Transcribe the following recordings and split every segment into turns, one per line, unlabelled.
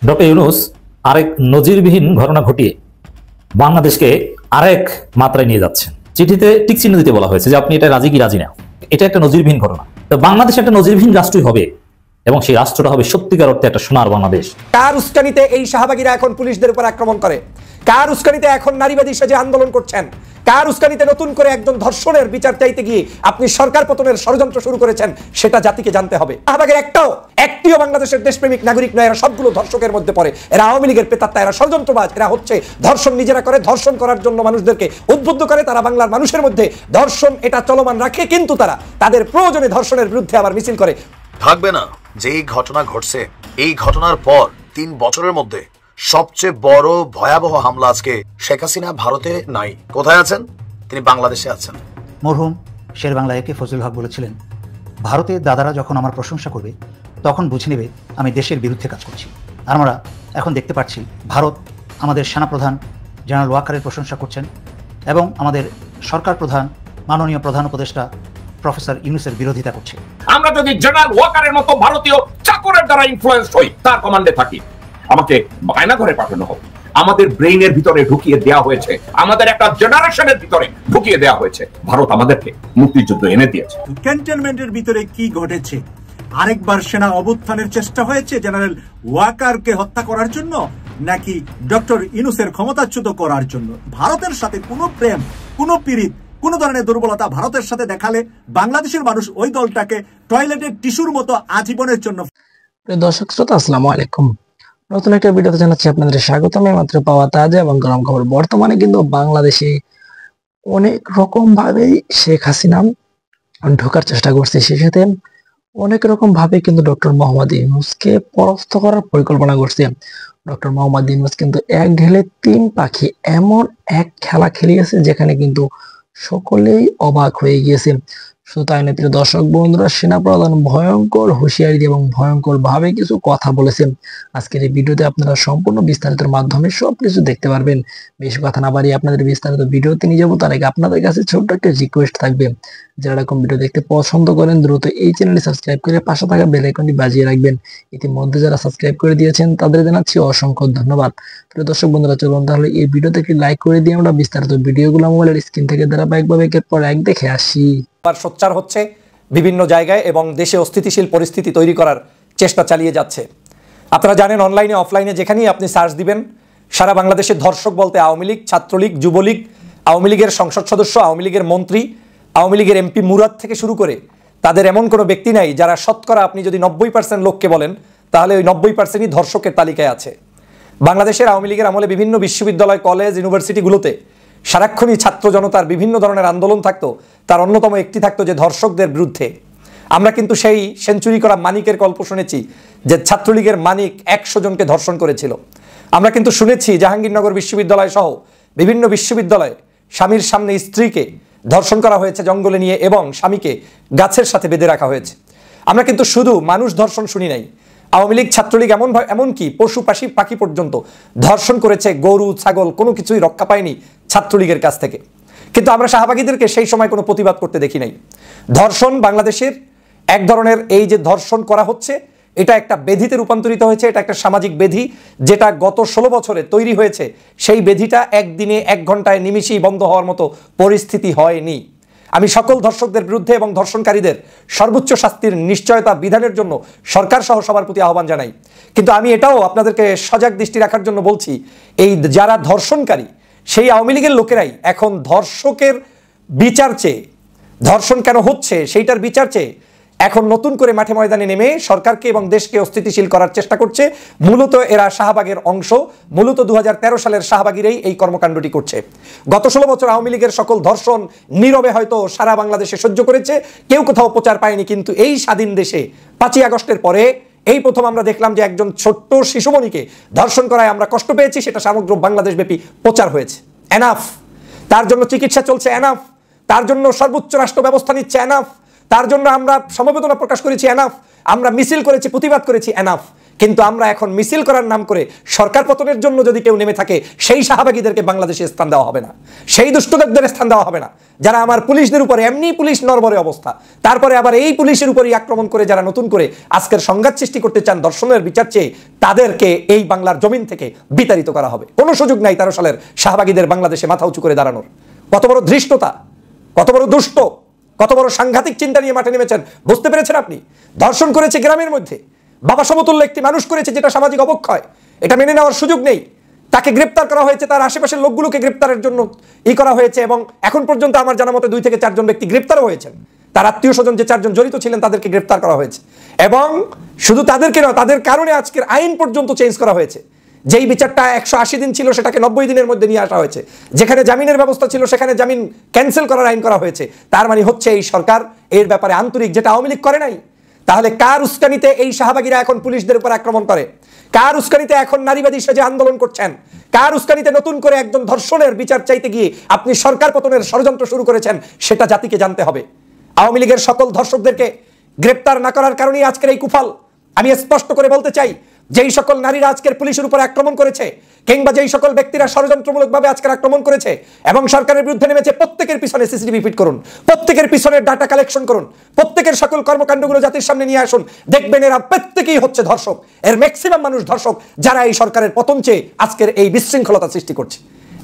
Doctor Yunus আরেক নজিরবিহীন ঘটনা ঘটিয়ে বাংলাদেশকে আরেক মাত্রায় নিয়ে যাচ্ছেন। চিঠিতে টিক চিহ্ন দিতে বলা হয়েছে যে আপনি এটা রাজি কি রাজি না। এটা একটা নজিরবিহীন ঘটনা। তো বাংলাদেশ একটা নজিরবিহীন রাষ্ট্রই হবে এবং সেই রাষ্ট্রটা হবে সত্যিকার অর্থে একটা সোনার বাংলাদেশ।
কার উস্কানিতে এই শাহবাগীরা এখন পুলিশদের উপর আক্রমণ করে? কার উস্কানিতে এখন নারীবাদী সেজে আন্দোলন করছেন? কার উস্কানিতে নতুন করে একজন ধর্ষণের বিচার চাইতে গিয়ে আপনি সরকার পতনের ষড়যন্ত্র শুরু করেছেন? সেটা জাতিকে জানতে হবে। শাহবাগের একটিও বাংলাদেশের দেশপ্রেমিক নাগরিক নয়। এরা সবগুলো ধর্ষকের মধ্যে পড়ে। এরা আওয়ামী লীগের প্রেতাত্মা, এরা ষড়যন্ত্রবাজ। এরা হচ্ছে ধর্ষণ নিজেরা করে, ধর্ষণ করার জন্য মানুষদেরকে উদ্বুদ্ধ করে। তারা বাংলার মানুষের মধ্যে ধর্ষণ এটা চলমান রাখে, কিন্তু তারা তাদের প্রয়োজনে ধর্ষণের বিরুদ্ধে আবার মিছিল করে।
থাকবে না যে এই ঘটনা ঘটছে, এই ঘটনার পর 3 বছরের মধ্যে সবচেয়ে বড় ভয়াবহ হামলা আজকে শেখ হাসিনা ভারতে নাই। কোথায় আছেন? তিনি বাংলাদেশে আছেন।
মরহুম শের বাংলা একে ফজলুল হক বলেছিলেন, ভারতের দাদারা যখন আমার প্রশংসা করবে তখন বুঝে নেবে আমি দেশের বিরুদ্ধে কাজ করছি। আমরা এখন দেখতে পাচ্ছি ভারত আমাদের সেনাপ্রধান জেনারেল ওয়াকারের প্রশংসা করছেন এবং আমাদের সরকার প্রধান মাননীয় প্রধান উপদেষ্টা প্রফেসর ইউনূসের বিরোধিতা করছে।
আমরা যদি জেনারেল ওয়াকারের মতো ভারতীয় চাকরের দ্বারা ইনফ্লুয়েন্স হই, তার কমান্ডে থাকি, আমাকে বায়না করে পাঠানো হোক, আমাদের ব্রেইনের ভিতরে ঢুকিয়ে দেওয়া হয়েছে, আমাদের একটা জেনারেশনের ভিতরে ঢুকিয়ে দেওয়া হয়েছে। ভারত আমাদেরকে মুক্তিযুদ্ধ এনে দিয়েছে।
ক্যান্টনমেন্টের ভিতরে কি ঘটেছে? আরেকবার সেনা অভ্যুত্থানের চেষ্টা হয়েছে জেনারেল ওয়াকারকে হত্যা করার জন্য, নাকি ডক্টর ইউনূসের ক্ষমতাচ্যুত করার জন্য? ভারতের সাথে কোনো প্রেম, কোনো পীড়িত, কোন ধরনের দুর্বলতা ভারতের সাথে দেখালে বাংলাদেশের মানুষ ওই দলটাকে টয়লেটের টিস্যুর মতো আজীবনের জন্য।
দর্শক শ্রোতা, আসসালামু আলাইকুম। নতুন একটা ভিডিওতে জানাচ্ছি আপনাদের স্বাগতম। মাত্র পাওয়া তাজা এবং গরম খবর। বর্তমানে কিন্তু বাংলাদেশে অনেক রকম ভাবেই শেখ হাসিনা ঢোকার চেষ্টা করছে, সে সাথে অনেক রকম ভাবে কিন্তু ডক্টর মোহাম্মদ ইউনূসকে পরাস্ত করার পরিকল্পনা করছে। ডক্টর মোহাম্মদ ইউনূস কিন্তু এক ঢেলে 3 পাখি এমন এক খেলা খেলিয়েছে যেখানে কিন্তু সকলেই অবাক হয়ে গিয়েছে। শুধু তাই না, দর্শক বন্ধুরা, সেনাপ্রধান ভয়ঙ্কর হুঁশিয়ারি এবং ভয়ঙ্কর ভাবে কিছু কথা বলেছেন। আজকের এই ভিডিওতে আপনারা সম্পূর্ণ বিস্তারিতের মাধ্যমে সবকিছু দেখতে পারবেন। বেশি কথা না বাড়িয়ে আপনাদের বিস্তারিত ভিডিওতে নিয়ে যাবো, তার আগে আপনাদের কাছে ছোট্ট একটা রিকোয়েস্ট থাকবে, যারা এরকম ভিডিও দেখতে পছন্দ করেন দ্রুত এই চ্যানেলটি সাবস্ক্রাইব করে পাশে থাকা বেল আইকনটি বাজিয়ে রাখবেন। ইতিমধ্যে যারা সাবস্ক্রাইব করে দিয়েছেন তাদের জানাচ্ছি অসংখ্য ধন্যবাদ। প্রিয় দর্শক বন্ধুরা, চলুন তাহলে এই ভিডিওতে একটি লাইক করে দিয়ে আমরা বিস্তারিত ভিডিওগুলো মোবাইলের স্ক্রিন থেকে ধারাবাহিকভাবে একের পর এক দেখে আসি।
সোচ্চার হচ্ছে বিভিন্ন জায়গায় এবং দেশে অস্থিতিশীল পরিস্থিতি তৈরি করার চেষ্টা চালিয়ে যাচ্ছে। আপনারা জানেন, অনলাইনে অফলাইনে যেখানেই আপনি সার্চ দিবেন, সারা বাংলাদেশের ধর্ষক বলতে আওয়ামী লীগ, ছাত্রলীগ, যুবলীগ, আওয়ামী লীগের সংসদ সদস্য, আওয়ামী লীগের মন্ত্রী, আওয়ামী লীগের এমপি মুরাদ থেকে শুরু করে তাদের এমন কোনো ব্যক্তি নাই যারা শতকরা আপনি যদি 90% লোককে বলেন তাহলে ওই 90%ই ধর্ষকের তালিকায় আছে। বাংলাদেশের আওয়ামী লীগের আমলে বিভিন্ন বিশ্ববিদ্যালয়, কলেজ, ইউনিভার্সিটিগুলোতে সারাক্ষণই ছাত্র জনতার বিভিন্ন ধরনের আন্দোলন থাকতো। তার অন্যতম একটি থাকতো যে ধর্ষকদের বিরুদ্ধে। আমরা কিন্তু সেই সেঞ্চুরি করা মানিকের গল্প শুনেছি যে ছাত্রলীগের মানিক 100 জনকে ধর্ষণ করেছিল। আমরা কিন্তু শুনেছি জাহাঙ্গীরনগর বিশ্ববিদ্যালয় সহ বিভিন্ন বিশ্ববিদ্যালয়ে স্বামীর সামনে স্ত্রীকে ধর্ষণ করা হয়েছে জঙ্গলে নিয়ে এবং স্বামীকে গাছের সাথে বেঁধে রাখা হয়েছে। আমরা কিন্তু শুধু মানুষ ধর্ষণ শুনি নাই, আওয়ামী লীগ, ছাত্রলীগ এমনকি পশু পাখি পর্যন্ত ধর্ষণ করেছে। গরু, ছাগল কোনো কিছুই রক্ষা পায়নি ছাত্রলীগের কাছ থেকে। কিন্তু আমরা শাহবাগীদেরকে সেই সময় কোনো প্রতিবাদ করতে দেখি নাই। ধর্ষণ বাংলাদেশের এক ধরনের, এই যে ধর্ষণ করা হচ্ছে এটা একটা বেধিতে রূপান্তরিত হয়েছে। এটা একটা সামাজিক বেধি যেটা গত 16 বছরে তৈরি হয়েছে। সেই বেধিটা একদিনে 1 ঘন্টায় নিমিষেই বন্ধ হওয়ার মতো পরিস্থিতি হয়নি। আমি সকল ধর্ষকদের বিরুদ্ধে এবং ধর্ষণকারীদের সর্বোচ্চ শাস্তির নিশ্চয়তা বিধানের জন্য সরকার সহ সবার প্রতি আহ্বান জানাই। কিন্তু আমি এটাও আপনাদেরকে সজাগ দৃষ্টি রাখার জন্য বলছি, এই যারা ধর্ষণকারী সেই আওয়ামী লীগের লোকেরাই এখন ধর্ষকের বিচার চেয়ে, ধর্ষণ কেন হচ্ছে সেইটার বিচার চেয়ে এখন নতুন করে মাঠে ময়দানে নেমে সরকারকে এবং দেশকে অস্থিতিশীল করার চেষ্টা করছে। মূলত এরা শাহবাগের অংশ। মূলত 2013 সালের শাহবাগীরাই এই কর্মকাণ্ডটি করছে। গত 16 বছর আওয়ামী লীগের সকল ধর্ষণ নীরবে হয়তো সারা বাংলাদেশে সহ্য করেছে, কেউ কোথাও প্রচার পায়নি। কিন্তু এই স্বাধীন দেশে 5ই আগস্টের পরে এই প্রথম আমরা দেখলাম যে একজন ছোট্ট শিশুমণিকে ধর্ষণ করায় আমরা কষ্ট পেয়েছি, সেটা সমগ্র বাংলাদেশ ব্যাপী প্রচার হয়েছে। এনাফ, তার জন্য চিকিৎসা চলছে, এনাফ, তার জন্য সর্বোচ্চ রাষ্ট্র ব্যবস্থা নিচ্ছে, এনাফ, তার জন্য আমরা সমবেদনা প্রকাশ করেছি, এনাফ, আমরা মিছিল করেছি, প্রতিবাদ করেছি, এনাফ। কিন্তু আমরা এখন মিছিল করার নাম করে সরকার পতনের জন্য যদি কেউ নেমে থাকে, সেই শাহবাগীদেরকে বাংলাদেশে স্থান দেওয়া হবে না, সেই দুষ্টদের স্থান দেওয়া হবে না, যারা আমার পুলিশদের উপরে এমনি পুলিশ নরবরে অবস্থা, তারপরে আবার এই পুলিশের উপরই আক্রমণ করে যারা নতুন করে আজকের সংঘাত সৃষ্টি করতে চান ধর্ষণের বিচার চেয়ে, তাদেরকে এই বাংলার জমিন থেকে বিতাড়িত করা হবে। কোনো সুযোগ নাই 13 সালের শাহবাগীদের বাংলাদেশে মাথা উঁচু করে দাঁড়ানোর। কত বড় ধৃষ্টতা, কত বড় দুষ্ট, কত বড় সাংঘাতিক চিন্তা নিয়ে মাঠে নেমেছেন বুঝতে পেরেছেন আপনি? ধর্ষণ করেছে গ্রামের মধ্যে, বাবা সমতুল্য একটি মানুষ করেছে, যেটা সামাজিক অবক্ষয়, এটা মেনে নেওয়ার সুযোগ নেই। তাকে গ্রেপ্তার করা হয়েছে, তার আশেপাশের লোকগুলোকে গ্রেপ্তারের জন্য করা হয়েছে, এবং এখন পর্যন্ত আমার জানা মতে 2 থেকে 4 জন ব্যক্তি গ্রেপ্তারও হয়েছেন। তার আত্মীয় স্বজন যে 4 জন জড়িত ছিলেন তাদেরকে গ্রেপ্তার করা হয়েছে, এবং শুধু তাদেরকে নয়, তাদের কারণে আজকের আইন পর্যন্ত চেঞ্জ করা হয়েছে। যেই বিচারটা 180 দিন ছিল সেটাকে 90 দিনের মধ্যে নিয়ে আসা হয়েছে। যেখানে জামিনের ব্যবস্থা ছিল সেখানে জামিন ক্যান্সেল করার আইন করা হয়েছে। তার মানে হচ্ছে এই সরকার এর ব্যাপারে আন্তরিক, যেটা আওয়ামী লীগ করে নাই। তাহলে কার উস্কানিতে এই শাহবাগীরা এখন পুলিশদের উপর আক্রমণ করে? কার উস্কানিতে এখন নারীবাদী সেজে আন্দোলন করছেন? কার উস্কানিতে নতুন করে একজন ধর্ষণের বিচার চাইতে গিয়ে আপনি সরকার পতনের ষড়যন্ত্র শুরু করেছেন? সেটা জাতিকে জানতে হবে। আওয়ামী লীগের সকল ধর্ষকদেরকে গ্রেপ্তার না করার কারণেই আজকের এই কুফল। আমি স্পষ্ট করে বলতে চাই, যেই সকল নারীরা আজকের পুলিশের উপর আক্রমণ করেছে, কিংবা যেই সকল ব্যক্তিরা ষড়যন্ত্রমূলকভাবে আজকের আক্রমণ করেছে এবং সরকারের বিরুদ্ধে নেমেছে, প্রত্যেকের পিছনে সিসিটিভি ফিট করুন, প্রত্যেকের পিছনে ডাটা কালেকশন করুন, প্রত্যেকের সকল কর্মকাণ্ডগুলো জাতির সামনে নিয়ে আসুন। দেখবেন এরা প্রত্যেকেই হচ্ছে ধর্ষক। এর ম্যাক্সিমাম মানুষ ধর্ষক, যারা এই সরকারের পতন চেয়ে আজকের এই বিশৃঙ্খলতা সৃষ্টি করছে।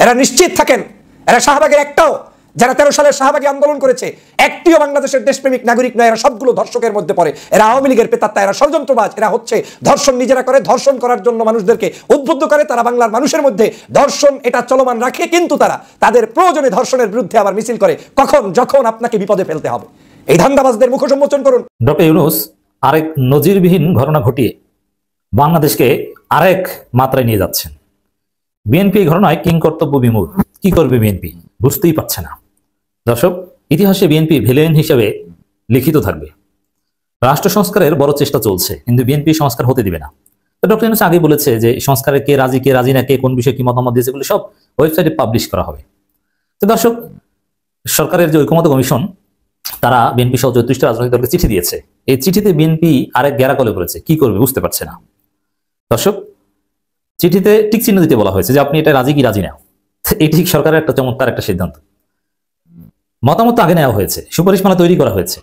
এরা নিশ্চিত থাকেন, এরা শাহবাগের একটাও, যারা 13 সালের শাহবাগী আন্দোলন করেছে, একটিও বাংলাদেশের দেশপ্রেমিক নাগরিক নয়। এরা সবগুলো ধর্ষকের মধ্যে পড়ে। এরা আওয়ামী লীগের পেতাত্তা, এরা ষড়যন্ত্রবাজ। এরা হচ্ছে ধর্ষণ নিজেরা করে, ধর্ষণ করার জন্য মানুষদেরকে উদ্বুদ্ধ করে। তারা বাংলার মানুষের মধ্যে ধর্ষণ এটা চলমান রাখে, কিন্তু তারা তাদের প্রয়োজনে ধর্ষণের বিরুদ্ধে আবার মিছিল করে, কখন? যখন আপনাকে বিপদে ফেলতে হবে। এই ধান্দাবাজদের মুখ সম্মোচন করুন।
ডক্টর ইউনূস আরেক নজিরবিহীন ঘটনা ঘটিয়ে বাংলাদেশকে আরেক মাত্রায় নিয়ে যাচ্ছেন। বিএনপি ঘটনায় কিংকর্তব্য বিমূঢ়। কি করবে বিএনপি বুঝতেই পারছে না। দর্শক, ইতিহাসে বিএনপি ভিলেন হিসেবে লিখিত থাকবে। রাষ্ট্র সংস্কারের বড় চেষ্টা চলছে, কিন্তু বিএনপি সংস্কার হতে দিবে না। তো ডক্টর ইউনূস আগে বলেছে যে সংস্কারে কে রাজি না, কে কোন বিষয়ে কি মতামত দিয়েছে, এগুলো সব ওয়েবসাইটে পাবলিশ করা হবে। তো দর্শক, সরকারের যে ঐকমত্য কমিশন, তারা বিএনপি সহ 34টা রাজনৈতিক দলকে চিঠি দিয়েছে। এই চিঠিতে বিএনপি আরেক গ্যারাকলে পড়েছে। কি করবে বুঝতে পারছে না। দর্শক, চিঠিতে টিক চিহ্ন দিতে বলা হয়েছে যে আপনি এটা রাজি কি রাজি না। এই ঠিক সরকারের একটা চমৎকার একটা সিদ্ধান্ত। মতামত আগে নেওয়া হয়েছে, সুপারিশমালা তৈরি করা হয়েছে,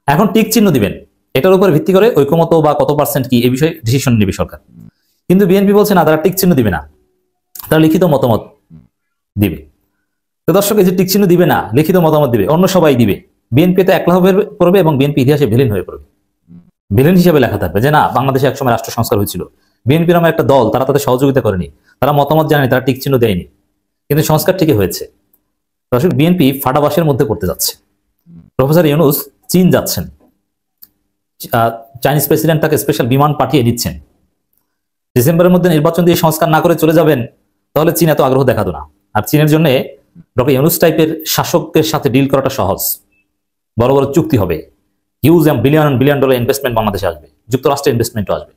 এখন টিক চিহ্ন দিবেন। এটার উপর ভিত্তি করে ঐকমত্য বা কত % কি এই বিষয়ে ডিসিশন নেবে সরকার। কিন্তু বিএনপি বলছে না, তারা টিক চিহ্ন দিবে না, তারা লিখিত মতামত দিবে। তো দর্শক, এই যে টিক চিহ্ন দিবে না, লিখিত মতামত দিবে, অন্য সবাই দিবে, বিএনপি তো একলা হয়ে পড়বে এবং বিএনপি ইতিহাসে ভিলেন হয়ে পড়বে। ভিলেন হিসেবে লেখা থাকবে যে না, বাংলাদেশে একসময় রাষ্ট্র সংস্কার হয়েছিল, বিএনপির নামে একটা দল, তারা তাদের সহযোগিতা করেনি, তারা মতামত জানেনি, তারা টিক চিহ্ন দেয়নি, কিন্তু সংস্কার ঠিকই হয়েছে। দর্শক, বিএনপি ফাটাবাসের মধ্যে পড়তে যাচ্ছে। প্রফেসর ইউনূস চীন যাচ্ছেন, চাইনিজ প্রেসিডেন্ট তাকে স্পেশাল বিমান পাঠিয়ে দিচ্ছেন। ডিসেম্বরের মধ্যে নির্বাচন দিয়ে সংস্কার না করে চলে যাবেন, তাহলে চীন এত আগ্রহ দেখাতো না। আর চীনের জন্য ডক্টর ইউনূস টাইপের শাসকের সাথে ডিল করাটা সহজ। বড় বড় চুক্তি হবে, হিউজ বিলিয়ন ডলার ইনভেস্টমেন্ট বাংলাদেশে আসবে, যুক্তরাষ্ট্রের ইনভেস্টমেন্টও আসবে।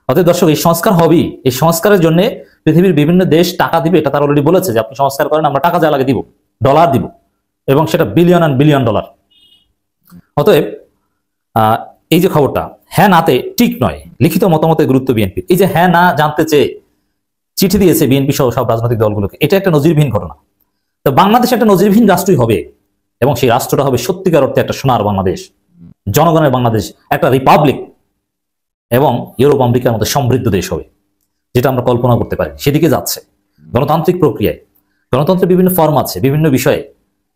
অতএব দর্শক, এই সংস্কার হবেই। এই সংস্কারের জন্য পৃথিবীর বিভিন্ন দেশ টাকা দিবে, এটা তারা অলরেডি বলেছে যে আপনি সংস্কার করেন, আমরা টাকা যা লাগে দিব, ডলার দিব, এবং সেটা বিলিয়ন ডলার। অতএব এই যে খবরটা, হ্যাঁ নাতে ঠিক নয়, লিখিত মতামতের গুরুত্ব বিএনপি। এই যে হ্যাঁ না জানতে চেয়ে চিঠি দিয়েছে বিএনপি সহ সব রাজনৈতিক দলগুলোকে, এটা একটা নজিরবিহীন ঘটনা। তো বাংলাদেশ একটা নজিরবিহীন রাষ্ট্রই হবে, এবং সেই রাষ্ট্রটা হবে সত্যিকার অর্থে একটা সোনার বাংলাদেশ, জনগণের বাংলাদেশ, একটা রিপাবলিক, এবং ইউরোপ আমেরিকার মতো সমৃদ্ধ দেশ হবে, যেটা আমরা কল্পনা করতে পারি। সেদিকে যাচ্ছে গণতান্ত্রিক প্রক্রিয়ায়। গণতন্ত্রের বিভিন্ন ফর্ম আছে, বিভিন্ন বিষয়ে।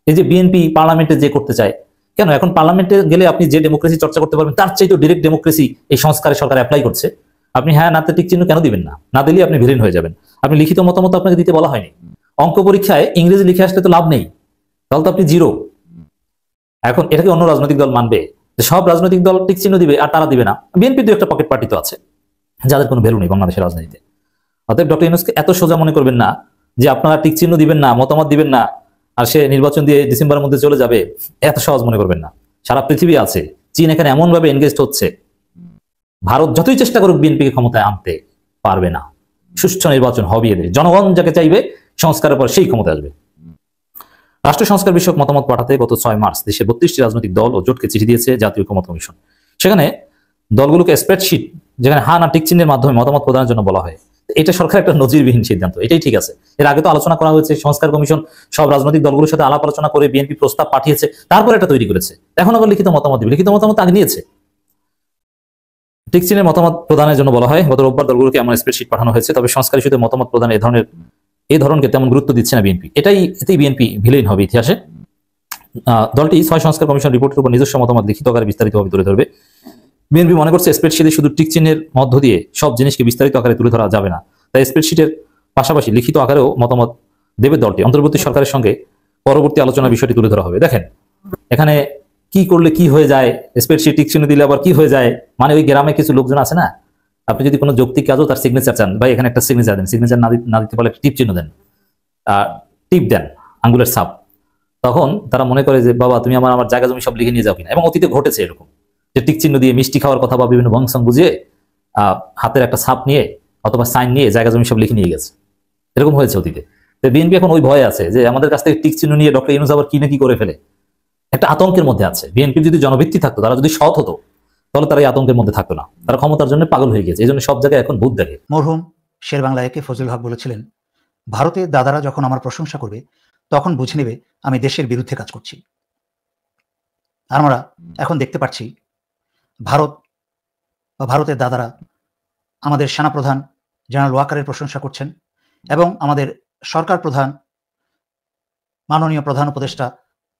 এই যে বিএনপি পার্লামেন্টে যে করতে চায়, কেন এখন পার্লামেন্টে গেলে আপনি যে ডেমোক্রেসি চর্চা করতে পারবেন, তার চাইতে ডিরেক্ট ডেমোক্রেসি এই সংস্কারে সরকার অ্যাপ্লাই করছে। আপনি হ্যাঁ নাতে টিক চিহ্ন কেন দিবেন না? না দিলে আপনি ভিলেন হয়ে যাবেন। আপনি লিখিত মতামত আপনাকে দিতে বলা হয়নি। অঙ্ক পরীক্ষায় ইংরেজি লিখে আসলে তো লাভ নেই, তাহলে তো আপনি জিরো। এখন এটাকে অন্য রাজনৈতিক দল মানবে যে সব রাজনৈতিক দল টিক চিহ্ন দিবে আর তারা দিবে না? বিএনপি তো একটা পকেট পার্টি তো আছে, যাদের কোনো ভ্যালু নেই বাংলাদেশের রাজনীতিতে। অতএব ডক্টর ইউনূসকে এত সোজা মনে করবেন না যে আপনারা টিক চিহ্ন দিবেন না, মতামত দিবেন না, আর সে নির্বাচন দিয়ে ডিসেম্বরের মধ্যে চলে যাবে, এত সহজ মনে করবেন না। সারা পৃথিবী আছে, চীন এখানে এমন ভাবে এনগেজড হচ্ছে, ভারত যতই চেষ্টা করুক বিএনপিকে ক্ষমতায় আনতে পারবে না। সুষ্ঠু নির্বাচন হবে, এদের জনগণ যাকে চাইবে সংস্কারের পর সেই ক্ষমতায় আসবে। রাষ্ট্র সংস্কার বিষয়ক মতামত পাঠাতে গত 6 মার্চ দেশে 32টি রাজনৈতিক দল ও জোটকে চিঠি দিয়েছে জাতীয় ঐকমত্য কমিশন। সেখানে দলগুলোকে স্প্রেডশিট যেখানে হা না টিক চিহ্নের মাধ্যমে মতামত প্রদানের জন্য বলা হয়। এটা সরকার একটা নজিরবিহীন সিদ্ধান্ত, এটাই ঠিক আছে। এর আগে তো আলোচনা করা হয়েছে, সংস্কার কমিশন সব রাজনৈতিক দলগুলোর সাথে আলাপ আলোচনা করে বিএনপি প্রস্তাব পাঠিয়েছে, তারপর এটা তৈরি করেছে। এখন আবার লিখিত মতামত দিবে, লিখিত মতামত আগে নিয়েছে। টিক চিহ্নের মতামত প্রদানের জন্য বলা হয়। গত রোববার দলগুলোকে এমন স্প্রেডশিট পাঠানো হয়েছে, তবে সংস্কার ইস্যুতে মতামত প্রদানের এই ধরনকে তেমন গুরুত্ব দিচ্ছে না বিএনপি। এতেই বিএনপি ভিলেন হবে ইতিহাসে। দলটি 6 সংস্কার কমিশন রিপোর্টের উপর নিজস্ব মতামত লিখিত আকারে বিস্তারিতভাবে তুলে ধরবে। বিএনপি মনে করছে স্প্রেডশিটে শুধু টিক চিহ্নের মধ্য দিয়ে সব জিনিসকে বিস্তারিত আকারে তুলে ধরা যাবে না, তাই স্প্রেডশিটের পাশাপাশি লিখিত আকারেও মতামত দেবে দলটি। অন্তর্বর্তী সরকারের সঙ্গে পরবর্তী আলোচনার বিষয়টি তুলে ধরা হবে। দেখেন এখানে কি করলে কি হয়ে যায়, স্প্রেডশিট টিক চিহ্ন দিলে আবার কি হয়ে যায়, মানে ওই গ্রামে কিছু লোকজন আছে না, আপনি যদি কোনো যৌক্তিক কাজও তার সিগনেচার চান, ভাই এখানে একটা সিগনেচার দেন, সিগনেচার না দিতে পারলে টিপ চিহ্ন দেন, টিপ দেন আঙ্গুলের ছাপ, তখন তারা মনে করে যে বাবা তুমি আমার জায়গা জমি সব লিখে নিয়ে যাও কিনা। এবং অতীতে ঘটেছে এরকম যে টিক চিহ্ন দিয়ে মিষ্টি খাওয়ার কথা বা বিভিন্ন ভংসং বুঝিয়ে হাতের একটা ছাপ নিয়ে অথবা সাইন নিয়ে জায়গা জমি সব লিখে নিয়ে গেছে, এরকম হয়েছে অতীতে। তো বিএনপি এখন ওই ভয়ে আছে যে আমাদের কাছ থেকে টিক চিহ্ন নিয়ে ডক্টর ইউনূস আবার কি না কি করে ফেলে, একটা আতঙ্কের মধ্যে আছে। বিএনপির যদি জনভিত্তি থাকতো, তারা যদি সৎ হতো, তাহলে তারা এই আতঙ্কের মধ্যে থাকতো না। তারা ক্ষমতার জন্য পাগল হয়ে গেছে, এই জন্য সব জায়গায় এখন ভূত দেখে।
মরহুম শেরবাংলা একে ফজলুল হক বলেছিলেন, ভারতের দাদারা যখন আমার প্রশংসা করবে তখন বুঝে নেবে আমি দেশের বিরুদ্ধে কাজ করছি। আর আমরা এখন দেখতে পাচ্ছি ভারতের দাদারা আমাদের সেনাপ্রধান জেনারেল ওয়াকারের প্রশংসা করছেন এবং আমাদের সরকার প্রধান মাননীয় প্রধান উপদেষ্টা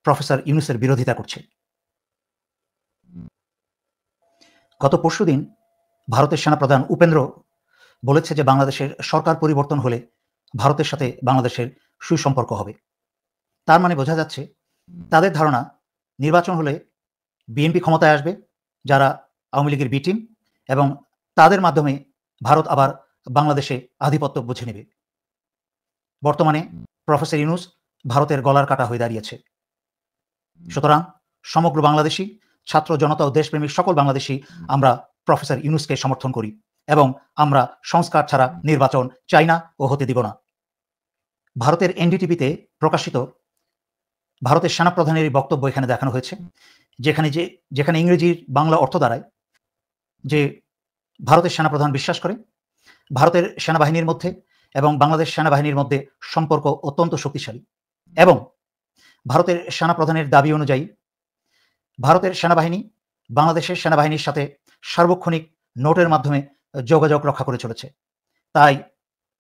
প্রফেসর ইউনূসের বিরোধিতা করছে। গত পরশুদিন ভারতের সেনাপ্রধান উপেন্দ্র বলেছে যে বাংলাদেশের সরকার পরিবর্তন হলে ভারতের সাথে বাংলাদেশের সুসম্পর্ক হবে। তার মানে বোঝা যাচ্ছে তাদের ধারণা নির্বাচন হলে বিএনপি ক্ষমতায় আসবে, যারা আওয়ামী লীগের বি টিম, এবং তাদের মাধ্যমে ভারত আবার বাংলাদেশে আধিপত্য বুঝে নেবে। বর্তমানে প্রফেসর ইউনূস ভারতের গলার কাটা হয়ে দাঁড়িয়েছে। সুতরাং সমগ্র বাংলাদেশি ছাত্র জনতা ও দেশপ্রেমিক সকল বাংলাদেশি আমরা প্রফেসর ইউনূসকে সমর্থন করি এবং আমরা সংস্কার ছাড়া নির্বাচন চাই না ও হতে দিব না। ভারতের এনডিটিভিতে প্রকাশিত ভারতের সেনাপ্রধানের বক্তব্য এখানে দেখানো হয়েছে, যেখানে ইংরেজির বাংলা অর্থ দাঁড়ায় যে ভারতের সেনাপ্রধান বিশ্বাস করে ভারতের সেনাবাহিনীর মধ্যে এবং বাংলাদেশ সেনাবাহিনীর মধ্যে সম্পর্ক অত্যন্ত শক্তিশালী, এবং ভারতের সেনাপ্রধানের দাবি অনুযায়ী ভারতের সেনাবাহিনী বাংলাদেশের সেনাবাহিনীর সাথে সার্বক্ষণিক নোটের মাধ্যমে যোগাযোগ রক্ষা করে চলেছে। তাই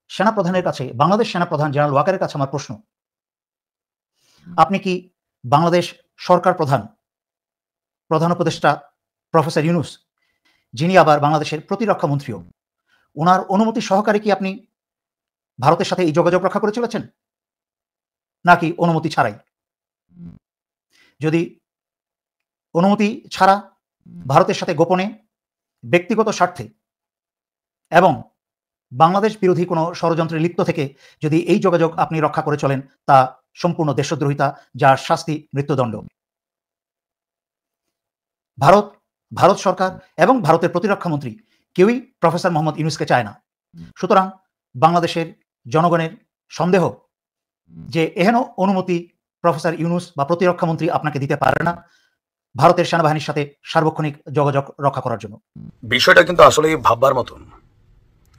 সেনাপ্রধানের কাছে, বাংলাদেশ সেনাপ্রধান জেনারেল ওয়াকারের কাছে আমার প্রশ্ন, আপনি কি বাংলাদেশ সরকার প্রধান উপদেষ্টা প্রফেসর ইউনূস, যিনি আবার বাংলাদেশের প্রতিরক্ষা মন্ত্রীও, ওনার অনুমতি সহকারে কি আপনি ভারতের সাথে এই যোগাযোগ রক্ষা করে চলেছেন, নাকি অনুমতি ছাড়াই? যদি অনুমতি ছাড়া ভারতের সাথে গোপনে ব্যক্তিগত স্বার্থে এবং বাংলাদেশ বিরোধী কোনো ষড়যন্ত্রে লিপ্ত থেকে যদি এই যোগাযোগ আপনি রক্ষা করে চলেন, তা সম্পূর্ণ দেশদ্রোহিতা, যার শাস্তি মৃত্যুদণ্ড। ভারত সরকার এবং ভারতের প্রতিরক্ষা মন্ত্রী কেউই প্রফেসর মোহাম্মদ ইউনূসকে চায় না। সুতরাং বাংলাদেশের জনগণের সন্দেহ যে এহেন অনুমতি প্রফেসর ইউনূস বা প্রতিরক্ষা মন্ত্রী আপনাকে দিতে পারে না ভারতের সেনাবাহিনীর সাথে সার্বক্ষণিক যোগাযোগ রক্ষা করার জন্য।
বিষয়টা কিন্তু আসলে ভাববার মতন।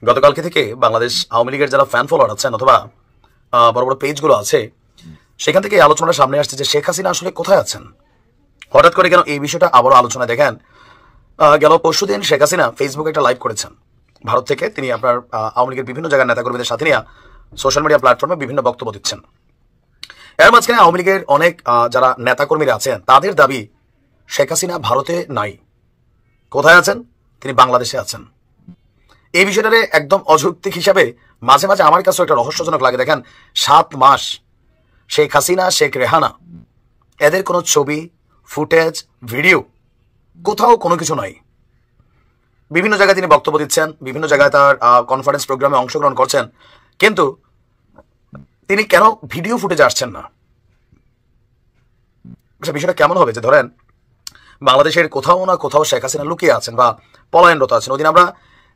গতকালকে থেকে বাংলাদেশ আওয়ামী লীগের যারা ফ্যান ফলোয়ার আছেন অথবা বড় বড় পেজগুলো আছে, সেখান থেকে আলোচনাটা সামনে আসছে যে শেখ হাসিনা আসলে কোথায় আছেন। হঠাৎ করে কেন এই বিষয়টা আবারও আলোচনা? দেখেন, গেল পরশুদিন শেখ হাসিনা ফেসবুকে একটা লাইভ করেছেন ভারত থেকে। তিনি আপনার আওয়ামী লীগের বিভিন্ন জায়গার নেতাকর্মীদের সাথে নিয়ে সোশ্যাল মিডিয়া প্ল্যাটফর্মে বিভিন্ন বক্তব্য দিচ্ছেন। এর মাঝখানে আওয়ামী লীগের অনেক যারা নেতাকর্মীরা আছেন তাদের দাবি শেখ হাসিনা ভারতে নাই, কোথায় আছেন? তিনি বাংলাদেশে আছেন। এই বিষয়টারে একদম অযৌক্তিক হিসাবে মাঝে মাঝে আমার কাছে একটা রহস্যজনক লাগে। দেখেন, 7 মাস শেখ হাসিনা, শেখ রেহানা, এদের কোনো ছবি, ফুটেজ, ভিডিও কোথাও কোনো কিছু নাই। বিভিন্ন জায়গায় তিনি বক্তব্য দিচ্ছেন, বিভিন্ন জায়গায় তার কনফারেন্স প্রোগ্রামে অংশগ্রহণ করছেন, কিন্তু তিনি কেন ভিডিও ফুটেজ আসছেন না? বিষয়টা কেমন হবে যে ধরেন বাংলাদেশের কোথাও না কোথাও শেখ হাসিনা লুকিয়ে আছেন বা পলায়নরত আছেন। ওদিন আমরা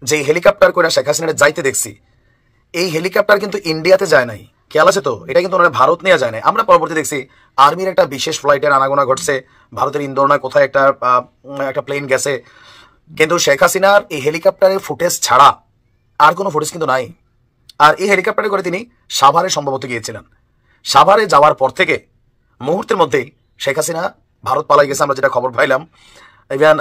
যে হেলিকপ্টার করে শেখ হাসিনার যাইতে দেখছি, এই হেলিকপ্টার কিন্তু ইন্ডিয়াতে যায় নাই, খেয়াল আছে তো? এটা কিন্তু ওনারা ভারত নিয়ে যায় নাই। আমরা পরবর্তী দেখছি আর্মির একটা বিশেষ ফ্লাইটের আনাগোনা ঘটছে, ভারতের ইন্দোর না কোথায় একটা প্লেন গেছে, কিন্তু শেখ হাসিনার এই হেলিকপ্টারের ফুটেজ ছাড়া আর কোনো ফুটেজ কিন্তু নাই। আর এই হেলিকপ্টারে করে তিনি সাভারে সম্ভবত গিয়েছিলেন। সাভারে যাওয়ার পর থেকে মুহূর্তের মধ্যেই শেখ হাসিনা ভারত পালাই গেছে, আমরা যেটা খবর পাইলাম। ইভেন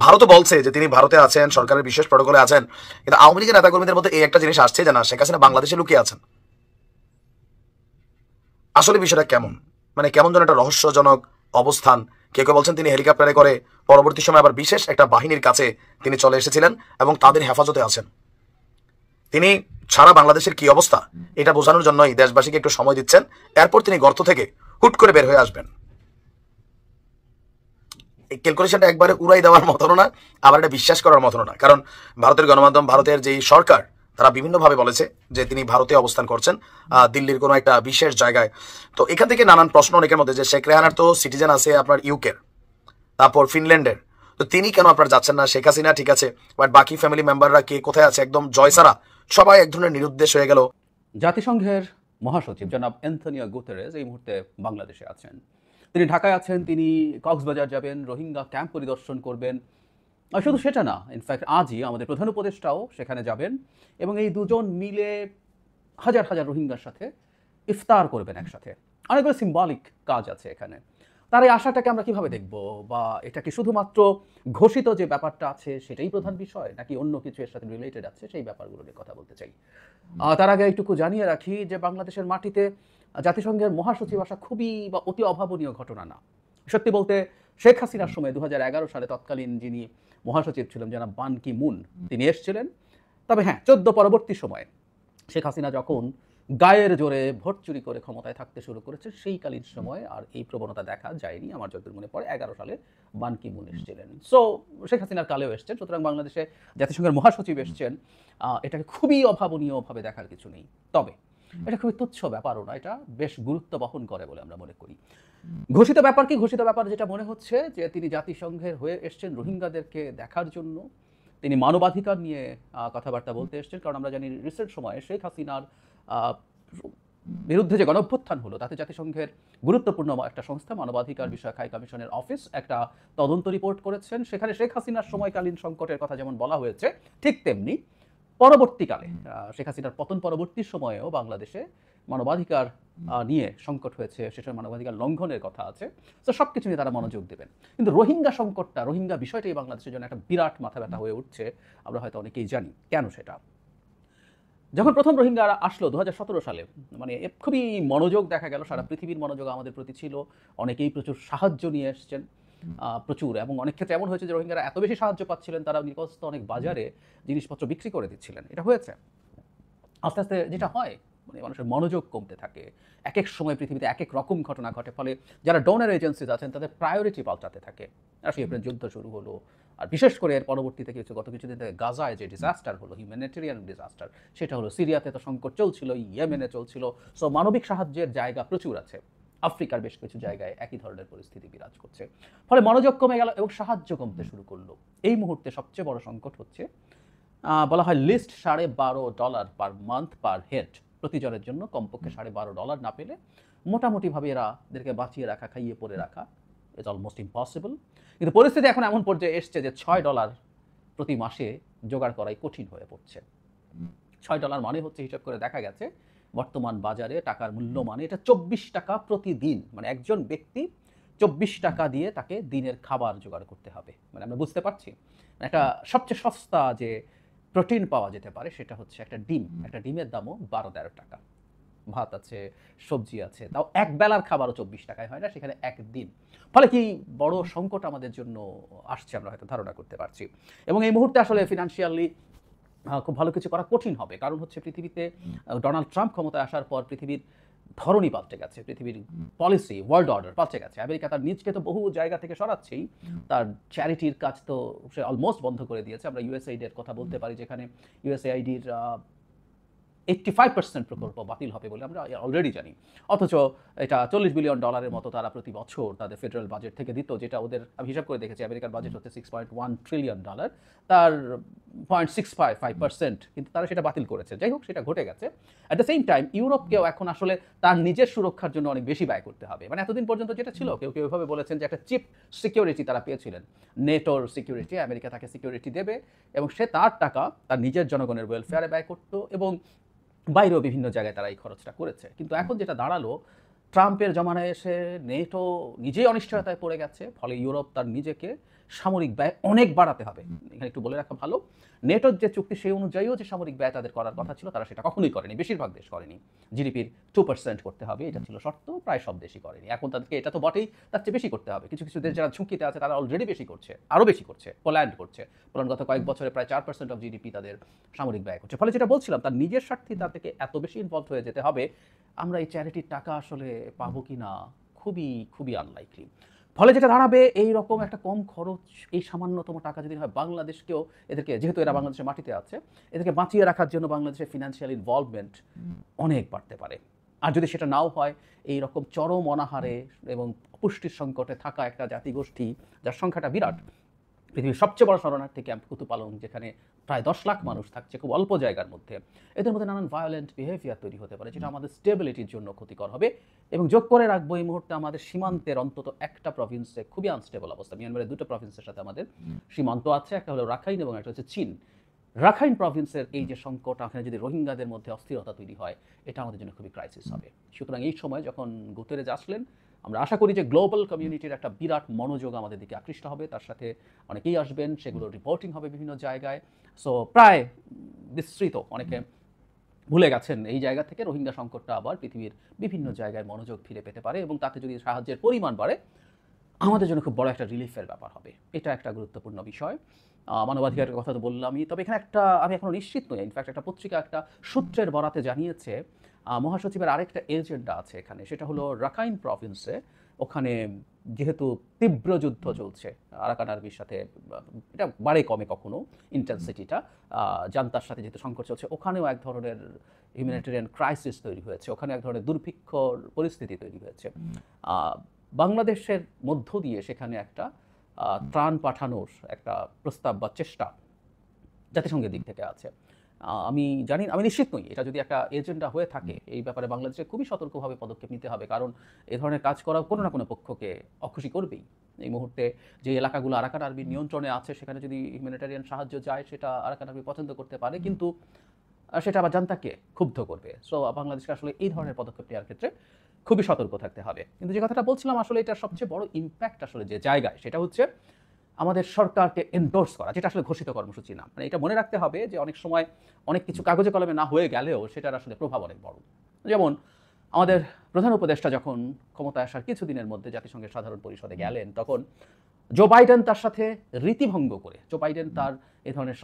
ভারতও বলছে যে তিনি ভারতে আছেন, সরকারের বিশেষ প্রটোকলে আছেন, কিন্তু আওয়ামী লীগের নেতাকর্মীদের মধ্যে এই একটা জিনিস আসছে যে না, শেখ হাসিনা বাংলাদেশে লুকিয়ে আছেন। আসলে বিষয়টা কেমন, মানে কেমন যেন একটা রহস্যজনক অবস্থান। কেউ কেউ বলছেন তিনি হেলিকপ্টারে করে পরবর্তী সময় আবার বিশেষ একটা বাহিনীর কাছে তিনি চলে এসেছিলেন এবং তাদের হেফাজতে আছেন। তিনি সারা বাংলাদেশের কি অবস্থা এটা বোঝানোর জন্যই দেশবাসীকে একটু সময় দিচ্ছেন, এরপর তিনি গর্ত থেকে হুট করে বের হয়ে আসবেন। এই ক্যালকুলেশনটা একবারে উড়াই দেওয়ার মতনও না, আবার এটা বিশ্বাস করার মতনও না। কারণ ভারতের গণমাধ্যম, ভারতের যেই সরকার, তারা বিভিন্নভাবে বলেছে যে তিনি ভারতে অবস্থান করছেন, দিল্লির কোনো একটা বিশেষ জায়গায়। তো এখান থেকে নানান প্রশ্ন অনেকের মধ্যে, যে শেখ রেহানার তো সিটিজেন আছে আপনার ইউকের, তারপর ফিনল্যান্ডের, তো তিনি কেন আপনার যাচ্ছেন না? শেখ হাসিনা ঠিক আছে, বাট বাকি ফ্যামিলি মেম্বাররা কে কোথায় আছে? একদম জয়সারা সবাই এক ধরনের নিরুদ্দেশ হয়ে গেল।
জাতিসংঘের মহাসচিব জনাব অ্যান্থনিও গুতেরেস এই মুহূর্তে বাংলাদেশে আছেন। তিনি ঢাকায় আছেন, তিনি কক্সবাজার যাবেন, রোহিঙ্গা ক্যাম্প পরিদর্শন করবেন। আর শুধু সেটা না, ইনফ্যাক্ট আজই আমাদের প্রধান উপদেষ্টাও সেখানে যাবেন এবং এই দুজন মিলে হাজার হাজার রোহিঙ্গার সাথে ইফতার করবেন একসাথে। অনেকগুলো সিম্বলিক কাজ আছে এখানে। তার এই আশাটাকে আমরা কিভাবে দেখব, বা এটা কি শুধুমাত্র ঘোষিত যে ব্যাপারটা আছে সেটাই প্রধান বিষয়, নাকি অন্য কিছু এর সাথে রিলেটেড আছে, সেই ব্যাপারগুলো নিয়ে কথা বলতে চাই। তার আগে এইটুকু জানিয়ে রাখি যে বাংলাদেশের মাটিতে জাতিসংঘের মহাসচিব আসা খুবই বা অতি অভাবনীয় ঘটনা না। সত্যি বলতে শেখ হাসিনার সময় 2011 সালে তৎকালীন যিনি মহাসচিব ছিলেন জনাব বান কি মুন, তিনি এসেছিলেন। তবে হ্যাঁ, 14 পরবর্তী সময়ে শেখ হাসিনা যখন গায়ের জোরে ভোট চুরি করে ক্ষমতায় থাকতে শুরু করেছে, সেইকালীন সময়ে আর এই প্রবণতা দেখা যায়নি। আমার যতদূর মনে পড়ে 11 সালে বান কি মুন এসেছিলেন। সো শেখ হাসিনার কালেও এসছেন, সুতরাং বাংলাদেশে জাতিসংঘের মহাসচিব এসছেন, এটাকে খুবই অভাবনীয়ভাবে দেখার কিছু নেই। তবে এটা খুবই তুচ্ছ ব্যাপারও না, এটা বেশ গুরুত্ব বহন করে বলে আমরা মনে করি। ঘোষিত ব্যাপার কি? ঘোষিত ব্যাপার যেটা মনে হচ্ছে যে তিনি জাতিসংঘের হয়ে এসছেন রোহিঙ্গাদেরকে দেখার জন্য, তিনি মানবাধিকার নিয়ে কথাবার্তা বলতে এসছেন। কারণ আমরা জানি রিসেন্ট সময়ে শেখ হাসিনার বিরুদ্ধে যে গণঅভ্যুত্থান হলো, তাতে জাতিসংঘের গুরুত্বপূর্ণ একটা সংস্থা মানবাধিকার বিষয়ক হাই কমিশনের অফিস একটা তদন্ত রিপোর্ট করেছেন। সেখানে শেখ হাসিনার সময়কালীন সংকটের কথা যেমন বলা হয়েছে, ঠিক তেমনি পরবর্তীকালে শেখ হাসিনার পতন পরবর্তী সময়েও বাংলাদেশে মানবাধিকার নিয়ে সংকট হয়েছে, সেসব মানবাধিকার লঙ্ঘনের কথা আছে। তো সব কিছু নিয়ে তারা মনোযোগ দেবেন। কিন্তু রোহিঙ্গা সংকটটা, রোহিঙ্গা বিষয়টাই বাংলাদেশের জন্য একটা বিরাট মাথা ব্যথা হয়ে উঠছে। আমরা হয়তো অনেকেই জানি কেন সেটা। যখন প্রথম রোহিঙ্গারা আসলো 2017 সালে, মানে খুবই মনোযোগ দেখা গেল, সারা পৃথিবীর মনোযোগ আমাদের প্রতি ছিল। অনেকেই প্রচুর সাহায্য নিয়ে এসছেন, প্রচুর, এবং অনেক ক্ষেত্রে এমন হয়েছে যে রোহিঙ্গারা এত বেশি সাহায্য পাচ্ছিলেন, তারা নিকটস্থ অনেক বাজারে জিনিসপত্র বিক্রি করে দিচ্ছিলেন। এটা হয়েছে। আস্তে আস্তে যেটা হয়, মানে মানুষের মনোযোগ কমতে থাকে, এক এক সময় পৃথিবীতে এক এক রকম ঘটনা ঘটে, ফলে যারা ডোনার এজেন্সিজ আছেন তাদের প্রায়োরিটি পাল্টাতে থাকে। রাশিয়া ইউক্রেন যুদ্ধ শুরু হলো, আর বিশেষ করে এর পরবর্তীতে গত কিছুদিন থেকে গাজায় যে ডিজাস্টার হলো, হিউম্যানিটেরিয়ান ডিজাস্টার, সেটা হলো। সিরিয়াতে তো সংকট চলছিল, ইয়েমেনে চলছিল। সো মানবিক সাহায্যের জায়গা প্রচুর আছে। আফ্রিকার বেশ কিছু জায়গায় একই ধরনের পরিস্থিতি বিরাজ করছে, ফলে মনোযোগ কমে গেল এবং সাহায্য কমতে শুরু করলো। এই মুহূর্তে সবচেয়ে বড় সংকট হচ্ছে, বলা হয় least $12.5 per month per head, প্রতিজনের জন্য কমপক্ষে $12.5 না পেলে মোটামুটিভাবে এদেরকে বাঁচিয়ে রাখা, খাইয়ে পরে রাখা ইজ অলমোস্ট ইম্পসিবল। কিন্তু পরিস্থিতি এখন এমন পর্যায়ে এসছে যে $6 প্রতি মাসে জোগাড় করাই কঠিন হয়ে পড়ছে। $6 মানে হচ্ছে, হিসাব করে দেখা গেছে বর্তমান বাজারে টাকার মূল্য মানে এটা 24 টাকা প্রতিদিন। মানে একজন ব্যক্তি 24 টাকা দিয়ে তাকে দিনের খাবার জোগাড় করতে হবে। মানে আমরা বুঝতে পারছি, একটা সবচেয়ে সস্তা যে প্রোটিন পাওয়া যেতে পারে সেটা হচ্ছে একটা ডিম। একটা ডিমের দামও 12-13 টাকা। ভাত আছে, সবজি আছে, তাও এক বেলার খাবারও 24 টাকায় হয় না, সেখানে একদিন। ফলে কি বড় সংকট আমাদের জন্য আসছে, আমরা হয়তো ধারণা করতে পারছি। এবং এই মুহূর্তে আসলে ফিনান্সিয়ালি খুব ভালো কিছু করা কঠিন হবে। কারণ হচ্ছে পৃথিবীতে ডোনাল্ড ট্রাম্প ক্ষমতায় আসার পর পৃথিবীর ধরনই পাল্টে গেছে, পৃথিবীর পলিসি, ওয়ার্ল্ড অর্ডার পাল্টে গেছে। আমেরিকা তার নিজকে তো বহু জায়গা থেকে সরাচ্ছেই, তার চ্যারিটির কাজ তো সে অলমোস্ট বন্ধ করে দিয়েছে। আমরা ইউএসএইডের কথা বলতে পারি, যেখানে ইউএসএআইডির 85% প্রকল্প বাতিল হবে বলে আমরা অলরেডি জানি। অথচ এটা $40 বিলিয়ন মতো তারা প্রতি বছর তাদের ফেডারেল বাজেট থেকে দিত, যেটা ওদের আমি হিসাব করে দেখেছি আমেরিকার বাজেট হচ্ছে $6.1 ট্রিলিয়ন, তার 0.65% কিন্তু তারা সেটা বাতিল করেছে। যাই হোক, সেটা ঘটে গেছে। অ্যাট দ্য সেম টাইম ইউরোপকেও এখন আসলে তার নিজের সুরক্ষার জন্য অনেক বেশি ব্যয় করতে হবে। মানে এতদিন পর্যন্ত যেটা ছিল, কেউ কেউ এভাবে বলেছেন যে একটা চিপ সিকিউরিটি তারা পেয়েছিলেন, নেটোর সিকিউরিটি, আমেরিকা তাকে সিকিউরিটি দেবে এবং সে তার টাকা তার নিজের জনগণের ওয়েলফেয়ারে ব্যয় করতো এবং বাইরেও বিভিন্ন জায়গায় তারা এই খরচটা করেছে। কিন্তু এখন যেটা দাঁড়ালো, ট্রাম্পের জমানায় এসে নেটো নিজেই অনিশ্চয়তায় পড়ে গেছে, ফলে ইউরোপ তার নিজেকে সামরিক ব্যয় অনেক বাড়াতে হবে। এখানে একটু বলে রাখা ভালো, নেটোর যে চুক্তি সেই অনুযায়ীও যে সামরিক ব্যয় তাদের করার কথা ছিল তারা সেটা কখনোই করেনি, বেশিরভাগ দেশ করেনি। জিডিপির 2% করতে হবে, এটা ছিল শর্ত, প্রায় সব দেশই করেনি। এখন তাদেরকে এটা তো বটেই, তার চেয়ে বেশি করতে হবে। কিছু কিছু দেশ যারা ঝুঁকিতে আছে তারা অলরেডি বেশি করছে, আরও বেশি করছে। পোল্যান্ড করছে, পোল্যান্ড গত কয়েক বছরে প্রায় 4% অফ জিডিপি তাদের সামরিক ব্যয় করছে। ফলে যেটা বলছিলাম, তার নিজের স্বার্থে তার থেকে এত বেশি ইনভলভ হয়ে যেতে হবে, আমরা এই চ্যারিটির টাকা আসলে পাবো কি না খুবই খুবই আনলাইকলি। ফলে যেটা দাঁড়াবে, এই রকম একটা কম খরচ, এই সামান্যতম টাকা যদি হয়, বাংলাদেশকেও এদেরকে, যেহেতু এরা বাংলাদেশের মাটিতে আছে, এদেরকে বাঁচিয়ে রাখার জন্য বাংলাদেশের ফিনান্সিয়াল ইনভলভমেন্ট অনেক বাড়তে পারে। আর যদি সেটা নাও হয়, এই রকম চরম অনাহারে এবং পুষ্টির সংকটে থাকা একটা জাতিগোষ্ঠী, যার সংখ্যাটা বিরাট, পৃথিবীর সবচেয়ে বড় শরণার্থী ক্যাম্প কুতুপালং, যেখানে প্রায় 10 লাখ মানুষ থাকছে খুব অল্প জায়গার মধ্যে, এদের মধ্যে নানান ভায়োলেন্ট বিহেভিয়ার তৈরি হতে পারে, যেটা আমাদের স্টেবিলিটির জন্য ক্ষতিকর হবে। এবং যোগ করে রাখবো, এই মুহূর্তে আমাদের সীমান্তের অন্তত একটা প্রভিন্সে খুবই আনস্টেবল অবস্থা। মিয়ানমারের দুটো প্রভিন্সের সাথে আমাদের সীমান্ত আছে, একটা হলো রাখাইন এবং একটা হচ্ছে চীন। রাখাইন প্রভিন্সের এই যে সংকট, এখানে যদি রোহিঙ্গাদের মধ্যে অস্থিরতা তৈরি হয়, এটা আমাদের জন্য খুবই ক্রাইসিস হবে। সুতরাং এই সময় যখন গুতেরেজ আসলেন, আমরা আশা করি যে গ্লোবাল কমিউনিটির একটা বিরাট মনোযোগ আমাদের দিকে আকৃষ্ট হবে, তার সাথে অনেকেই আসবেন, সেগুলো রিপোর্টিং হবে বিভিন্ন জায়গায়। সো প্রায় বিস্তৃত, অনেকে ভুলে গেছেন এই জায়গা থেকে রোহিঙ্গা সংকটটা আবার পৃথিবীর বিভিন্ন জায়গায় মনোযোগ ফিরে পেতে পারে এবং তাতে যদি সাহায্যের পরিমাণ বাড়ে, আমাদের জন্য খুব বড় একটা রিলিফের ব্যাপার হবে। এটা একটা গুরুত্বপূর্ণ বিষয়। মানবাধিকারের কথা তো বললামই, তবে এখানে একটা আমি এখনো নিশ্চিত নই। ইনফ্যাক্ট একটা পত্রিকা একটা সূত্রের বরাতে জানিয়েছে মহাসচিবের আরেকটা এজেন্ডা আছে এখানে, সেটা হলো রাখাইন প্রভিন্সে, ওখানে যেহেতু তীব্র যুদ্ধ চলছে আরাকান আর্মির সাথে, এটা বাড়ে কমে কখনো ইন্টেন্সিটিটা, জান্তার সাথে যেহেতু সংকট চলছে, ওখানেও এক ধরনের হিউম্যানিটেরিয়ান ক্রাইসিস তৈরি হয়েছে, ওখানে এক ধরনের দুর্ভিক্ষর পরিস্থিতি তৈরি হয়েছে। বাংলাদেশের মধ্য দিয়ে সেখানে একটা ত্রাণ পাঠানোর একটা প্রস্তাব বা চেষ্টা জাতিসংঘের দিক থেকে আছে। আমি নিশ্চিত নই, এটা যদি একটা এজেন্ডা হয়ে থাকে, এই ব্যাপারে বাংলাদেশে খুবই সতর্কভাবে পদক্ষেপ নিতে হবে, কারণ এ ধরনের কাজ করা কোনো না কোনো পক্ষকে অখুশি করবেই। এই মুহূর্তে যে এলাকাগুলো আরাকান আর্মির নিয়ন্ত্রণে আছে, সেখানে যদি হিউম্যানিটেরিয়ান সাহায্য যায়, সেটা আরাকান আর্মি পছন্দ করতে পারে, কিন্তু সেটা আবার জান্তাকে ক্ষুব্ধ করবে। সো বাংলাদেশকে আসলে এই ধরনের পদক্ষেপ নেওয়ার ক্ষেত্রে খুবই সতর্ক থাকতে হবে। কিন্তু যে কথাটা বলছিলাম, আসলে এটার সবচেয়ে বড় ইম্প্যাক্ট আসলে যে জায়গায়, সেটা হচ্ছে আমাদের সরকারকে এন্ডোর্স করা, যেটা আসলে ঘোষিত কর্মসূচি না। মানে এটা মনে রাখতে হবে যে অনেক সময় অনেক কিছু কাগজে কলমে না হয়ে গেলেও সেটার আসলে প্রভাব অনেক বড়। যেমন আমাদের প্রধান উপদেষ্টা যখন ক্ষমতায় আসার কিছুদিনের মধ্যে জাতিসংঘের সাধারণ পরিষদে গেলেন, তখন জো বাইডেন তার সাথে রীতিভঙ্গ করে, জো বাইডেন তার এই ধরনের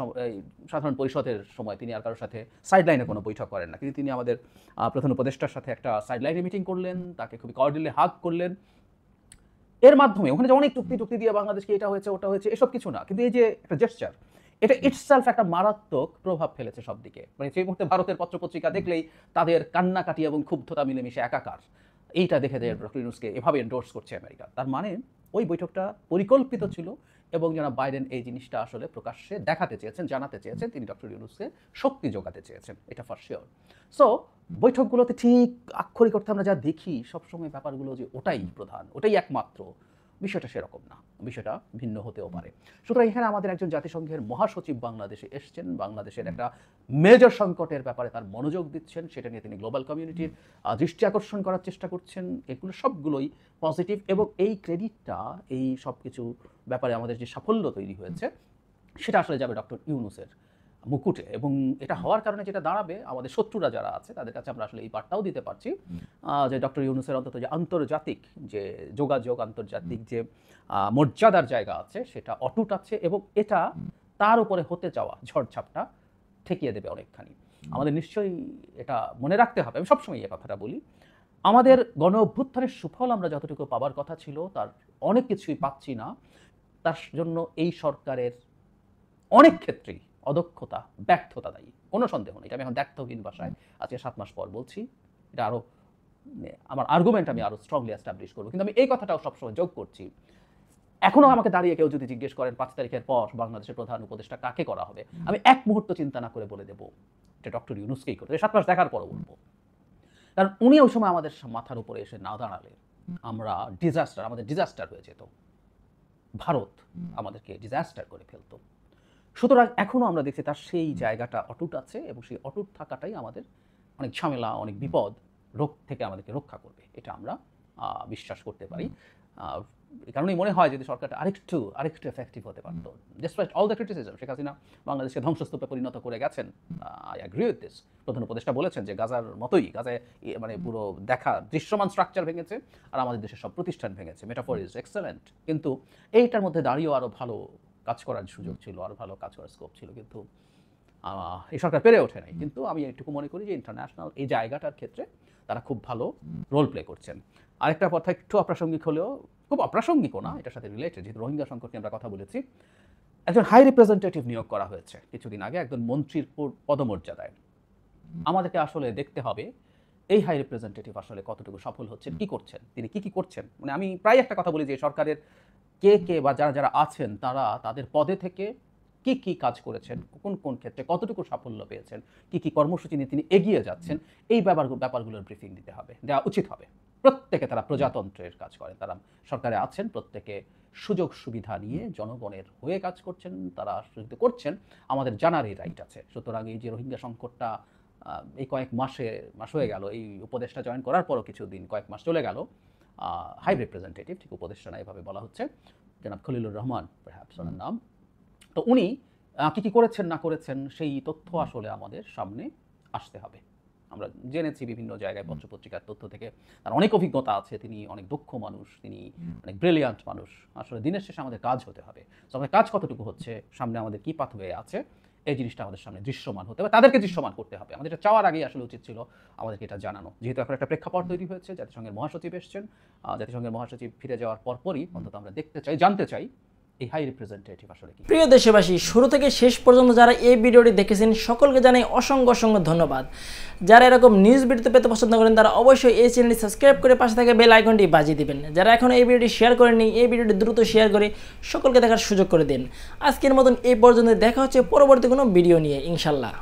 সাধারণ পরিষদের সময় তিনি আর কারোর সাথে সাইডলাইনে কোনো বৈঠক করেন না, কিন্তু তিনি আমাদের প্রধান উপদেষ্টার সাথে একটা সাইডলাইনে মিটিং করলেন, তাকে খুবই কর্ডিয়ালি হাগ করলেন। এর মাধ্যমে ওখানে যে অনেক চুক্তি দিয়ে বাংলাদেশকে এটা হয়েছে ওটা হয়েছে এসব কিছু না, কিন্তু এই যে একটা জেস্টার, এটা ইটসেলফ একটা মারাত্মক প্রভাব ফেলেছে সব দিকে। মানে সেই মুহূর্তে ভারতের পত্রপত্রিকা দেখলেই তাদের কান্নাকাটি এবং ক্ষুব্ধতা মিলেমিশে একাকার। এইটা দেখে যে ডক্টর ইউনূসকে এভাবে এন্ডোর্স করছে আমেরিকা, তার মানে ওই বৈঠকটা পরিকল্পিত ছিল এবং যারা বাইডেন এই জিনিসটা আসলে প্রকাশ্যে দেখাতে চেয়েছেন, জানাতে চেয়েছেন, তিনি ডক্টর ইউনূসকে শক্তি যোগাতে চেয়েছেন, এটা ফর শিওর। সো বৈঠকগুলোতে ঠিক আক্ষরিক অর্থে আমরা যা দেখি সবসময় ব্যাপারগুলো যে ওটাই প্রধান, ওটাই একমাত্র, বিষয়টা সেরকম না, বিষয়টা ভিন্ন হতেও পারে। সুতরাং এখানে আমাদের একজন জাতিসংঘের মহাসচিব বাংলাদেশে এসছেন, বাংলাদেশের একটা মেজর সংকটের ব্যাপারে তার মনোযোগ দিচ্ছেন, সেটা নিয়ে তিনি গ্লোবাল কমিউনিটির দৃষ্টি আকর্ষণ করার চেষ্টা করছেন। এগুলো সবগুলোই পজিটিভ এবং এই ক্রেডিটটা এই সব কিছু ব্যাপারে আমাদের যে সাফল্য তৈরি হয়েছে সেটা আসলে যাবে ডক্টর ইউনূসের মুকুটে। এবং এটা হওয়ার কারণে যেটা দাঁড়াবে, আমাদের শত্রুরা যারা আছে তাদের কাছে আমরা আসলে এই বার্তাও দিতে পারছি যে ডক্টর ইউনূসের অন্তত যে আন্তর্জাতিক যে যোগাযোগ, আন্তর্জাতিক যে মর্যাদার জায়গা আছে সেটা অটুট আছে এবং এটা তার উপরে হতে যাওয়া ঝড়ঝাপটা ঠেকিয়ে দেবে অনেকখানি। আমাদের নিশ্চয়ই এটা মনে রাখতে হবে, আমি সবসময় এই কথাটা বলি, আমাদের গণ অভ্যুত্থানের সুফল আমরা যতটুকু পাবার কথা ছিল তার অনেক কিছুই পাচ্ছি না। তার জন্য এই সরকারের অনেক ক্ষেত্রেই অদক্ষতা, ব্যর্থতা দায়ী, কোনো সন্দেহ নেই। এটা আমি এখন দ্ব্যর্থহীন ভাষায় আজকে 7 মাস পর বলছি। এটা আরও আমার আর্গুমেন্ট আমি আরও স্ট্রংলি এস্টাবলিশ করবো। কিন্তু আমি এই কথাটাও সবসময় যোগ করছি, এখনও আমাকে দাঁড়িয়ে কেউ যদি জিজ্ঞেস করেন 5 তারিখের পর বাংলাদেশের প্রধান উপদেষ্টা কাকে করা হবে, আমি এক মুহূর্ত চিন্তা না করে বলে দেবো এটা ডক্টর ইউনূসকেই করতে। 7 মাস দেখার পরও বলবো, কারণ উনি ওই সময় আমাদের মাথার উপরে এসে না দাঁড়ালে আমরা আমাদের ডিজাস্টার হয়ে যেত, ভারত আমাদেরকে ডিজাস্টার করে ফেলতো। সুতরাং এখনও আমরা দেখছি তার সেই জায়গাটা অটুট আছে, এবং সেই অটুট থাকাটাই আমাদের অনেক ঝামেলা, অনেক বিপদ, রোগ থেকে আমাদেরকে রক্ষা করবে, এটা আমরা বিশ্বাস করতে পারি। এই কারণেই মনে হয় যদি সরকারটা আরেকটু এফেক্টিভ হতে পারত। Despite all the criticism, Sheikh Hasina বাংলাদেশকে ধ্বংসস্তূপে পরিণত করে গেছেন। I agree with this. প্রধান উপদেষ্টা বলেছেন যে গাজার মতোই, গাজায় মানে পুরো দৃশ্যমান স্ট্রাকচার ভেঙেছে আর আমাদের দেশের সব প্রতিষ্ঠান ভেঙেছে। মেটাফর ইজ এক্সেলেন্ট, কিন্তু এইটার মধ্যে দাঁড়িয়েও আরও ভালো কাজ করার সুযোগ ছিল, আরও ভালো কাজ করার স্কোপ ছিল, কিন্তু এই সরকার পেরে ওঠে নাই। কিন্তু আমি এটুকু মনে করি যে ইন্টারন্যাশনাল এই জায়গাটার ক্ষেত্রে তারা খুব ভালো রোল প্লে করছেন। আরেকটা কথা একটু অপ্রাসঙ্গিক হলেও, খুব অপ্রাসঙ্গিকও না, এটার সাথে রিলেটেড, যেহেতু রোহিঙ্গা সংকট নিয়ে আমরা কথা বলেছি। একজন হাই রিপ্রেজেন্টেটিভ নিয়োগ করা হয়েছে কিছুদিন আগে, একজন মন্ত্রীর পদমর্যাদায়। আমাদেরকে আসলে দেখতে হবে এই হাই রিপ্রেজেন্টেটিভ আসলে কতটুকু সফল হচ্ছেন, কি করছেন, তিনি কি করছেন। মানে আমি প্রায় একটা কথা বলি যে সরকারের কে বা যারা আছেন তারা তাদের পদে থেকে কি কাজ করেছেন, কোন ক্ষেত্রে কতটুকু সাফল্য পেয়েছেন, কি কর্মসূচি নিয়ে তিনি এগিয়ে যাচ্ছেন, এই ব্যাপারগুলোর ব্রিফিং দিতে হবে, দেওয়া উচিত হবে। প্রত্যেকে তারা প্রজাতন্ত্রের কাজ করেন, তারা সরকারে আছেন, প্রত্যেকে সুযোগ সুবিধা নিয়ে জনগণের হয়ে কাজ করছেন, তারা করছেন, আমাদের জানারই রাইট আছে। সুতরাং এই যে রোহিঙ্গা সংকটটা এই কয়েক মাস হয়ে গেল, এই উপদেষ্টা জয়েন করার পরও কয়েক মাস চলে গেল, হাই রিপ্রেজেন্টেটিভ, ঠিক উপদেষ্টা না এভাবে বলা হচ্ছে, জনাব খলিলুর রহমান পারহ্যাপস ওনার নাম। তো উনি কি করেছেন না করেছেন সেই তথ্য আসলে আমাদের সামনে আসতে হবে। আমরা জেনেছি বিভিন্ন জায়গায় পত্রপত্রিকার তথ্য থেকে তার অনেক অভিজ্ঞতা আছে, তিনি অনেক দক্ষ মানুষ, তিনি অনেক ব্রিলিয়ান্ট মানুষ। আসলে দিনের শেষে আমাদের কাজ হতে হবে, আমাদের কাজ কতটুকু হচ্ছে, সামনে আমাদের কি পাথওয়ে আছে, এই জিনিসটা আমাদের সামনে দৃশ্যমান হতে হবে, তাদেরকে দৃশ্যমান করতে হবে। আমাদের এটা চাওয়ার আগেই আসলে উচিত ছিল আমাদেরকে এটা জানানো। যেহেতু এখন একটা প্রেক্ষাপট তৈরি হয়েছে, জাতিসংঘের মহাসচিব এসছেন, জাতিসংঘের মহাসচিব ফিরে যাওয়ার পরপরই অন্তত আমরা জানতে চাই এই হাই রিপ্রেজেন্টেটিভ আসলে কি।
প্রিয় দেশবাসী, শুরু থেকে শেষ পর্যন্ত যারা এই ভিডিওটি দেখেছেন সকলকে জানাই অসংখ্য ধন্যবাদ। যারা এরকম নিউজ ভিডিওতে পেতে পছন্দ করেন তারা অবশ্যই এই চ্যানেলটি সাবস্ক্রাইব করে পাশে থাকা বেল আইকনটি বাজিয়ে দিবেন। যারা এখন এই ভিডিওটি শেয়ার করেননি, এই ভিডিওটি দ্রুত শেয়ার করে সকলকে দেখার সুযোগ করে দিন। আজকের মতন এই পর্যন্ত, দেখা হচ্ছে পরবর্তী কোনো ভিডিও নিয়ে ইনশাল্লাহ।